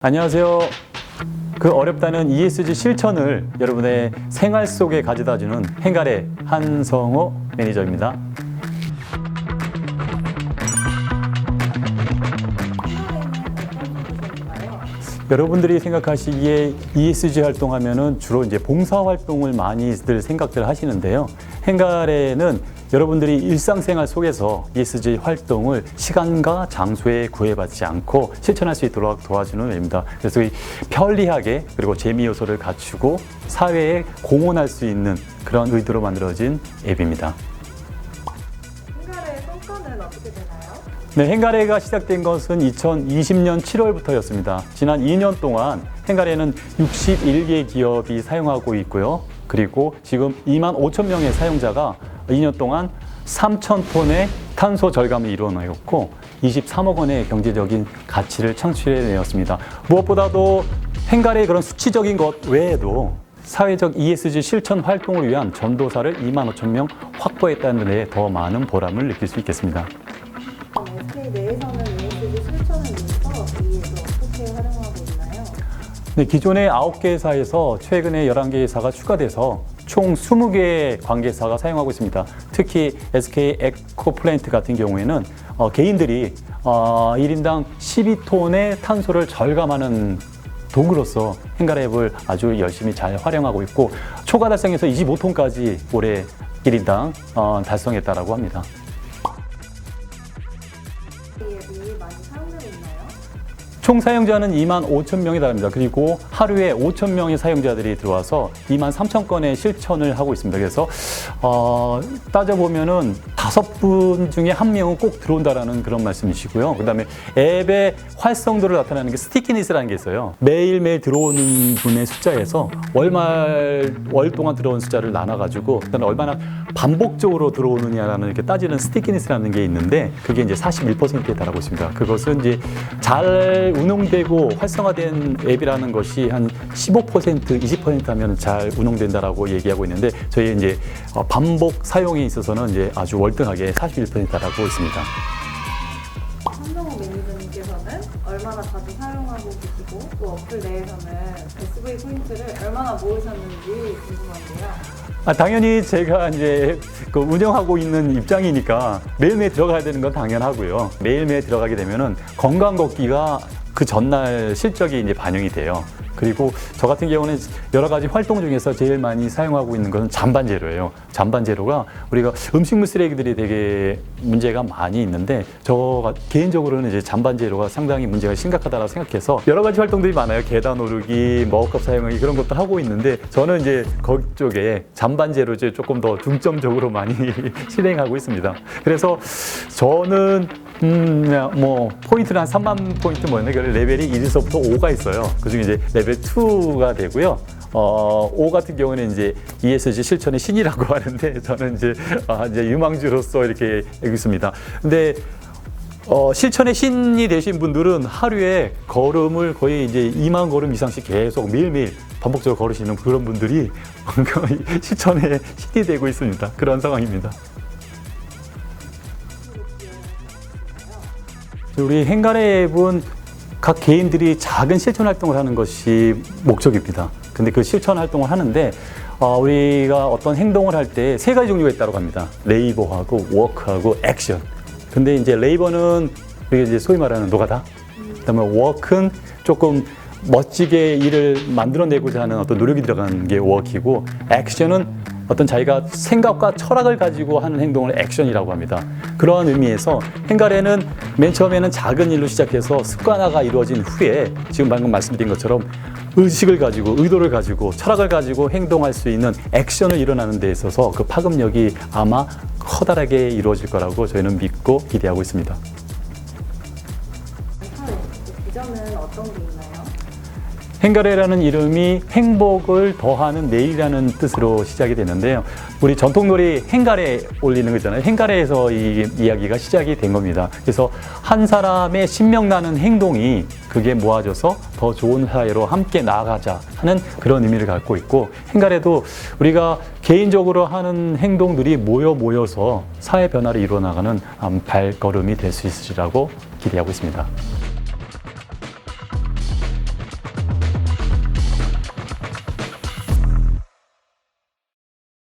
안녕하세요. 그 어렵다는 ESG 실천을 여러분의 생활 속에 가져다주는 행가래 한성호 매니저입니다. 여러분들이 생각하시기에 ESG 활동하면은 주로 이제 봉사 활동을 많이들 생각들 하시는데요. 행가래는 여러분들이 일상생활 속에서 ESG 활동을 시간과 장소에 구애받지 않고 실천할 수 있도록 도와주는 앱입니다. 그래서 편리하게 그리고 재미 요소를 갖추고 사회에 공헌할 수 있는 그런 의도로 만들어진 앱입니다. 행가래의 성과는 어떻게 되나요? 네, 행가래가 시작된 것은 2020년 7월부터였습니다. 지난 2년 동안 행가래는 61개 기업이 사용하고 있고요. 그리고 지금 2만 5천 명의 사용자가 2년 동안 3,000톤의 탄소 절감을 이루어내었고 23억 원의 경제적인 가치를 창출해내었습니다. 무엇보다도 행가래의 그런 수치적인 것 외에도 사회적 ESG 실천 활동을 위한 전도사를 2만 5천 명 확보했다는 데 더 많은 보람을 느낄 수 있겠습니다. SK 내에서는 ESG 실천을 위해서 위에서 어떻게 활용하고 있나요? 네, 기존의 9개 회사에서 최근에 11개 회사가 추가돼서 총 20개의 관계사가 사용하고 있습니다. 특히 SK 에코플랜트 같은 경우에는 개인들이 1인당 12톤의 탄소를 절감하는 도구로서 행가래 앱을 아주 열심히 잘 활용하고 있고 초과 달성해서 25톤까지 올해 1인당 달성했다고 합니다. 이 앱이 많이 사용되고 있나요? 총 사용자는 2만 5천 명에 달합니다. 그리고 하루에 5천 명의 사용자들이 들어와서 2만 3천 건의 실천을 하고 있습니다. 그래서 따져보면은 5분 중에 1명은 꼭 들어온다라는 그런 말씀이시고요. 그다음에 앱의 활성도를 나타내는 게 스티키니스라는 게 있어요. 매일매일 들어오는 분의 숫자에서 월 동안 들어온 숫자를 나눠가지고 그다음에 얼마나 반복적으로 들어오느냐라는 이렇게 따지는 스티키니스라는 게 있는데 그게 이제 41%에 달하고 있습니다. 그것은 이제 잘 운용되고 활성화된 앱이라는 것이 한 15%, 20% 하면 잘 운용된다라고 얘기하고 있는데 저희 이제 반복 사용에 있어서는 이제 아주 월등하게 41%에 달하고 있습니다. 한성호 매니저님께서는 얼마나 자주 사용하고 계시고 또 어플 내에서는 SV 포인트를 얼마나 모으셨는지 궁금한데요. 당연히 제가 이제 그 운영하고 있는 입장이니까 매일매일 들어가야 되는 건 당연하고요. 매일매일 들어가게 되면은 건강 걷기가 그 전날 실적이 이제 반영이 돼요. 그리고 저 같은 경우는 여러 가지 활동 중에서 제일 많이 사용하고 있는 것은 잔반제로예요. 잔반제로가 우리가 음식물 쓰레기들이 되게 문제가 많이 있는데 저 개인적으로는 이제 잔반제로가 상당히 문제가 심각하다고 생각해서 여러 가지 활동들이 많아요. 계단 오르기, 머그컵 사용하기 그런 것도 하고 있는데 저는 이제 그쪽에 잔반제로 이제 조금 더 중점적으로 많이 실행하고 있습니다. 그래서 저는 뭐 포인트는 한 3만 포인트 뭐였나? 레벨이 1에서부터 5가 있어요. 그중에 이제 레벨 2가 되고요. 5 같은 경우는 이제 ESG 실천의 신이라고 하는데 저는 이제 유망주로서 이렇게 여기 있습니다. 근데 실천의 신이 되신 분들은 하루에 걸음을 거의 이제 2만 걸음 이상씩 계속 매일매일 반복적으로 걸으시는 그런 분들이 실천의 신이 되고 있습니다. 그런 상황입니다. 우리 행가래 앱은 각 개인들이 작은 실천 활동을 하는 것이 목적입니다. 근데 그 실천 활동을 하는데 우리가 어떤 행동을 할 때 세 가지 종류가 있다고 합니다. 레이버하고 워크하고 액션. 근데 이제 레이버는 우리가 이제 소위 말하는 노가다. 그다음에 워크는 조금 멋지게 일을 만들어내고자 하는 어떤 노력이 들어가는 게 워크이고 액션은 어떤 자기가 생각과 철학을 가지고 하는 행동을 액션이라고 합니다. 그러한 의미에서 행가래는 맨 처음에는 작은 일로 시작해서 습관화가 이루어진 후에 지금 방금 말씀드린 것처럼 의식을 가지고 의도를 가지고 철학을 가지고 행동할 수 있는 액션을 일어나는 데 있어서 그 파급력이 아마 커다랗게 이루어질 거라고 저희는 믿고 기대하고 있습니다. 비전은 어떤 게 있나요? 행가래라는 이름이 행복을 더하는 내일이라는 뜻으로 시작이 되는데요. 우리 전통놀이 행가래 올리는 거 있잖아요. 행가래에서 이 이야기가 시작이 된 겁니다. 그래서 한 사람의 신명나는 행동이 그게 모아져서 더 좋은 사회로 함께 나아가자 하는 그런 의미를 갖고 있고, 행가래도 우리가 개인적으로 하는 행동들이 모여서 사회 변화를 이루어 나가는 발걸음이 될 수 있으리라고 기대하고 있습니다.